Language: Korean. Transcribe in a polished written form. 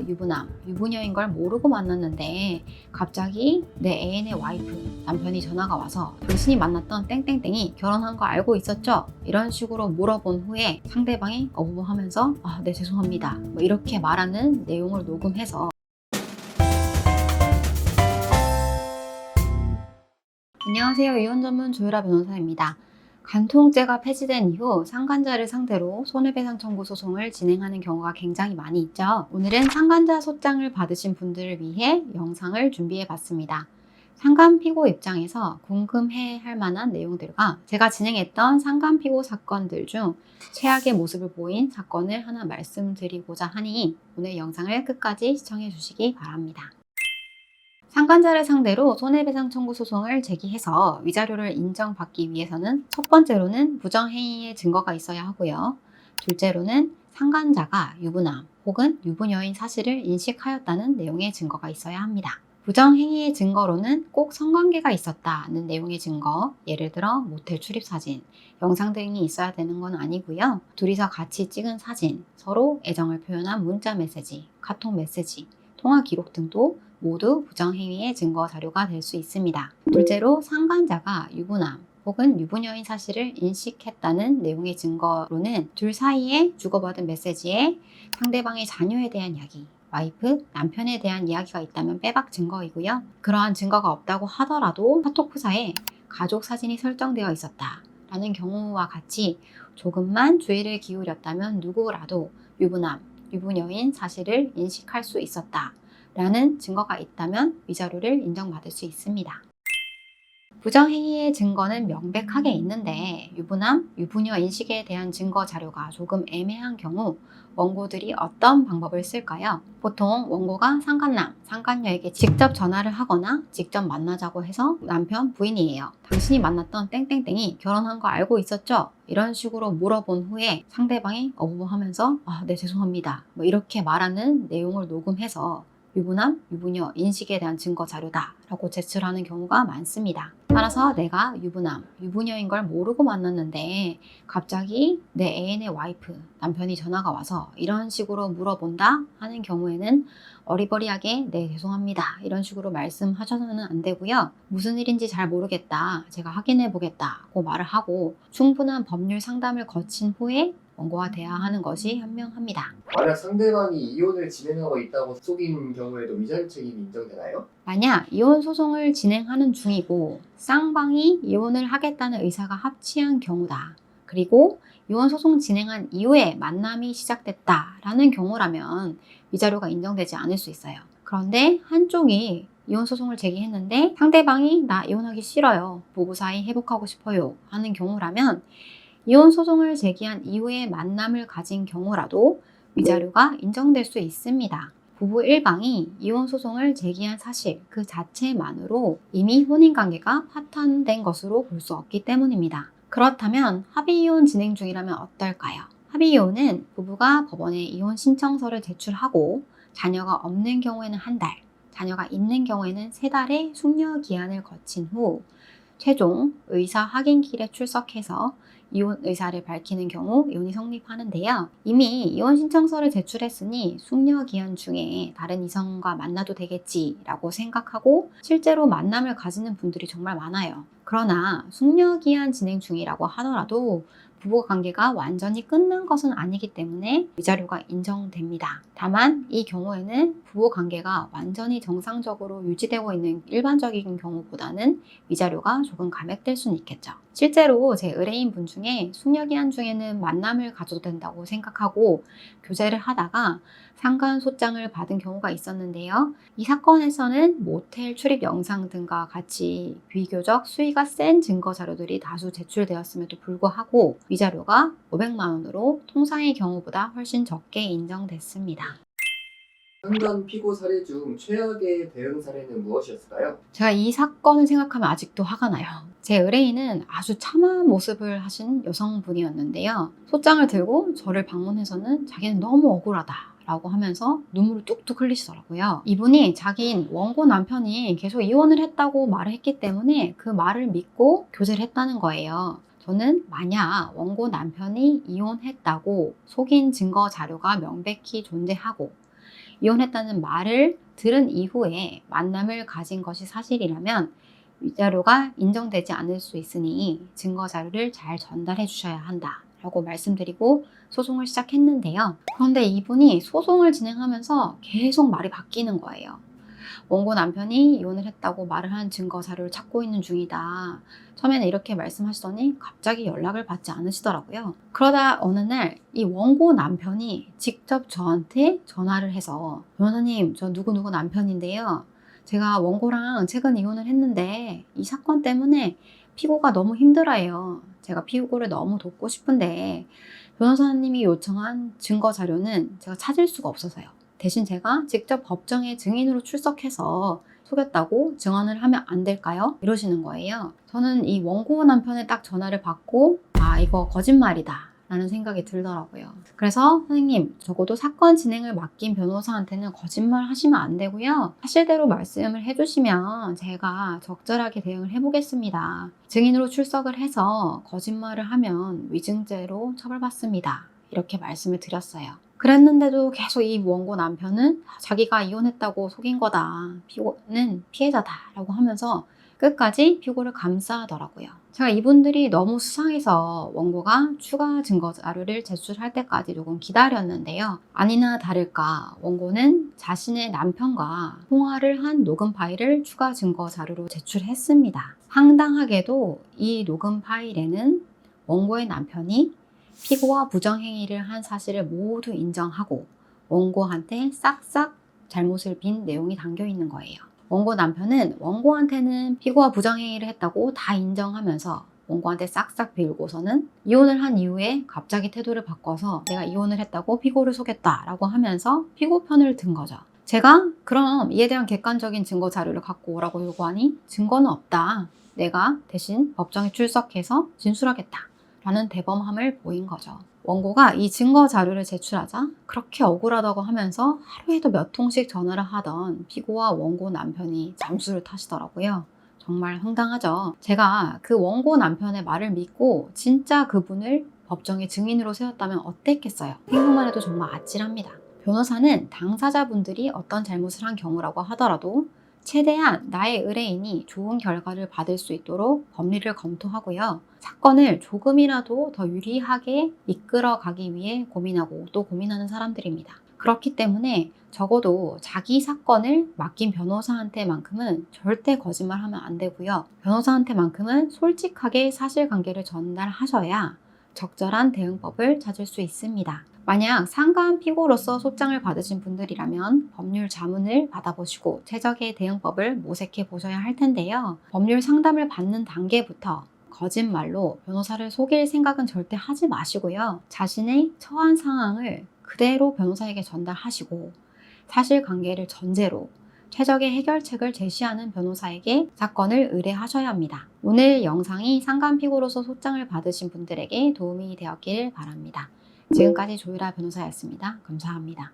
유부남, 유부녀인 걸 모르고 만났는데 갑자기 내 애인의 와이프, 남편이 전화가 와서 당신이 만났던 땡땡땡이 결혼한 거 알고 있었죠? 이런 식으로 물어본 후에 상대방이 어부하면서 네 죄송합니다 뭐 이렇게 말하는 내용을 녹음해서 안녕하세요. 이혼 전문 조유라 변호사입니다. 간통죄가 폐지된 이후 상간자를 상대로 손해배상 청구 소송을 진행하는 경우가 굉장히 많이 있죠. 오늘은 상간자 소장을 받으신 분들을 위해 영상을 준비해 봤습니다. 상간 피고 입장에서 궁금해 할 만한 내용들과 제가 진행했던 상간 피고 사건들 중 최악의 모습을 보인 사건을 하나 말씀드리고자 하니 오늘 영상을 끝까지 시청해 주시기 바랍니다. 상간자를 상대로 손해배상 청구 소송을 제기해서 위자료를 인정받기 위해서는 첫 번째로는 부정행위의 증거가 있어야 하고요. 둘째로는 상간자가 유부남 혹은 유부녀인 사실을 인식하였다는 내용의 증거가 있어야 합니다. 부정행위의 증거로는 꼭 성관계가 있었다는 내용의 증거, 예를 들어 모텔 출입사진, 영상 등이 있어야 되는 건 아니고요. 둘이서 같이 찍은 사진, 서로 애정을 표현한 문자 메시지, 카톡 메시지, 통화 기록 등도 모두 부정행위의 증거 자료가 될 수 있습니다. 둘째로 상간자가 유부남 혹은 유부녀인 사실을 인식했다는 내용의 증거로는 둘 사이에 주고받은 메시지에 상대방의 자녀에 대한 이야기, 와이프, 남편에 대한 이야기가 있다면 빼박 증거이고요. 그러한 증거가 없다고 하더라도 카톡 프사에 가족 사진이 설정되어 있었다 라는 경우와 같이 조금만 주의를 기울였다면 누구라도 유부남, 유부녀인 사실을 인식할 수 있었다 라는 증거가 있다면 위자료를 인정받을 수 있습니다. 부정행위의 증거는 명백하게 있는데 유부남, 유부녀 인식에 대한 증거 자료가 조금 애매한 경우 원고들이 어떤 방법을 쓸까요? 보통 원고가 상간남, 상간녀에게 직접 전화를 하거나 직접 만나자고 해서 남편, 부인이에요. 당신이 만났던 땡땡땡이 결혼한 거 알고 있었죠? 이런 식으로 물어본 후에 상대방이 어부하면서 네 죄송합니다 뭐 이렇게 말하는 내용을 녹음해서 유부남, 유부녀 인식에 대한 증거 자료다 라고 제출하는 경우가 많습니다. 따라서 내가 유부남, 유부녀인 걸 모르고 만났는데 갑자기 내 애인의 와이프, 남편이 전화가 와서 이런 식으로 물어본다 하는 경우에는 어리버리하게 네 죄송합니다 이런 식으로 말씀하셔서는 안 되고요. 무슨 일인지 잘 모르겠다, 제가 확인해 보겠다고 말을 하고 충분한 법률 상담을 거친 후에 원고가 돼야 하는 것이 현명합니다. 만약 상대방이 이혼을 진행하고 있다고 속인 경우에도 위자료 책임이 인정되나요? 만약 이혼 소송을 진행하는 중이고 쌍방이 이혼을 하겠다는 의사가 합치한 경우다. 그리고 이혼 소송 진행한 이후에 만남이 시작됐다라는 경우라면 위자료가 인정되지 않을 수 있어요. 그런데 한쪽이 이혼 소송을 제기했는데 상대방이 나 이혼하기 싫어요, 부부 사이 회복하고 싶어요 하는 경우라면 이혼 소송을 제기한 이후에 만남을 가진 경우라도 위자료가 인정될 수 있습니다. 부부 일방이 이혼 소송을 제기한 사실 그 자체만으로 이미 혼인관계가 파탄된 것으로 볼 수 없기 때문입니다. 그렇다면 합의이혼 진행 중이라면 어떨까요? 합의이혼은 부부가 법원에 이혼 신청서를 제출하고 자녀가 없는 경우에는 한 달, 자녀가 있는 경우에는 3달의 숙려 기한을 거친 후 최종 의사 확인길에 출석해서 이혼 의사를 밝히는 경우 이혼이 성립하는데요. 이미 이혼 신청서를 제출했으니 숙려 기한 중에 다른 이성과 만나도 되겠지라고 생각하고 실제로 만남을 가지는 분들이 정말 많아요. 그러나 숙려 기한 진행 중이라고 하더라도 부부 관계가 완전히 끝난 것은 아니기 때문에 위자료가 인정됩니다. 다만 이 경우에는 부부 관계가 완전히 정상적으로 유지되고 있는 일반적인 경우보다는 위자료가 조금 감액될 수는 있겠죠. 실제로 제 의뢰인 분 중에 숙려기한 중에는 만남을 가져도 된다고 생각하고 교제를 하다가 상간 소장을 받은 경우가 있었는데요. 이 사건에서는 모텔 출입 영상 등과 같이 비교적 수위가 센 증거 자료들이 다수 제출되었음에도 불구하고 위자료가 500만 원으로 통상의 경우보다 훨씬 적게 인정됐습니다. 상간 피고 사례 중 최악의 대응 사례는 무엇이었을까요? 제가 이 사건을 생각하면 아직도 화가 나요. 제 의뢰인은 아주 참한 모습을 하신 여성분이었는데요. 소장을 들고 저를 방문해서는 자기는 너무 억울하다 라고 하면서 눈물을 뚝뚝 흘리시더라고요. 이분이 자기인 원고 남편이 계속 이혼을 했다고 말을 했기 때문에 그 말을 믿고 교제를 했다는 거예요. 저는 만약 원고 남편이 이혼했다고 속인 증거 자료가 명백히 존재하고 이혼했다는 말을 들은 이후에 만남을 가진 것이 사실이라면 위자료가 인정되지 않을 수 있으니 증거 자료를 잘 전달해 주셔야 한다 라고 말씀드리고 소송을 시작했는데요. 그런데 이분이 소송을 진행하면서 계속 말이 바뀌는 거예요. 원고 남편이 이혼을 했다고 말을 한 증거 자료를 찾고 있는 중이다. 처음에는 이렇게 말씀하시더니 갑자기 연락을 받지 않으시더라고요. 그러다 어느 날 이 원고 남편이 직접 저한테 전화를 해서 변호사님, 저 누구누구 남편인데요. 제가 원고랑 최근 이혼을 했는데 이 사건 때문에 피고가 너무 힘들어요. 제가 피고를 너무 돕고 싶은데 변호사님이 요청한 증거 자료는 제가 찾을 수가 없어서요. 대신 제가 직접 법정에 증인으로 출석해서 속였다고 증언을 하면 안 될까요? 이러시는 거예요. 저는 이 원고 남편의 딱 전화를 받고 아, 이거 거짓말이다 라는 생각이 들더라고요. 그래서 선생님, 적어도 사건 진행을 맡긴 변호사한테는 거짓말 하시면 안 되고요. 사실대로 말씀을 해주시면 제가 적절하게 대응을 해보겠습니다. 증인으로 출석을 해서 거짓말을 하면 위증죄로 처벌받습니다. 이렇게 말씀을 드렸어요. 그랬는데도 계속 이 원고 남편은 자기가 이혼했다고 속인 거다. 피고는 피해자다 라고 하면서 끝까지 피고를 감싸더라고요. 제가 이분들이 너무 수상해서 원고가 추가 증거 자료를 제출할 때까지 조금 기다렸는데요. 아니나 다를까 원고는 자신의 남편과 통화를 한 녹음 파일을 추가 증거 자료로 제출했습니다. 황당하게도 이 녹음 파일에는 원고의 남편이 피고와 부정행위를 한 사실을 모두 인정하고 원고한테 싹싹 잘못을 빈 내용이 담겨 있는 거예요. 원고 남편은 원고한테는 피고와 부정행위를 했다고 다 인정하면서 원고한테 싹싹 빌고서는 이혼을 한 이후에 갑자기 태도를 바꿔서 내가 이혼을 했다고 피고를 속였다라고 하면서 피고 편을 든 거죠. 제가 그럼 이에 대한 객관적인 증거 자료를 갖고 오라고 요구하니 증거는 없다. 내가 대신 법정에 출석해서 진술하겠다. 라는 대범함을 보인 거죠. 원고가 이 증거 자료를 제출하자 그렇게 억울하다고 하면서 하루에도 몇 통씩 전화를 하던 피고와 원고 남편이 잠수를 타시더라고요. 정말 황당하죠. 제가 그 원고 남편의 말을 믿고 진짜 그분을 법정에 증인으로 세웠다면 어땠겠어요? 생각만 해도 정말 아찔합니다. 변호사는 당사자분들이 어떤 잘못을 한 경우라고 하더라도 최대한 나의 의뢰인이 좋은 결과를 받을 수 있도록 법리를 검토하고요. 사건을 조금이라도 더 유리하게 이끌어가기 위해 고민하고 또 고민하는 사람들입니다. 그렇기 때문에 적어도 자기 사건을 맡긴 변호사한테만큼은 절대 거짓말하면 안 되고요. 변호사한테만큼은 솔직하게 사실관계를 전달하셔야 적절한 대응법을 찾을 수 있습니다. 만약 상가한 피고로서 소장을 받으신 분들이라면 법률 자문을 받아보시고 최적의 대응법을 모색해 보셔야 할 텐데요. 법률 상담을 받는 단계부터 거짓말로 변호사를 속일 생각은 절대 하지 마시고요. 자신의 처한 상황을 그대로 변호사에게 전달하시고 사실관계를 전제로 최적의 해결책을 제시하는 변호사에게 사건을 의뢰하셔야 합니다. 오늘 영상이 상가한 피고로서 소장을 받으신 분들에게 도움이 되었길 바랍니다. 지금까지 조유라 변호사였습니다. 감사합니다.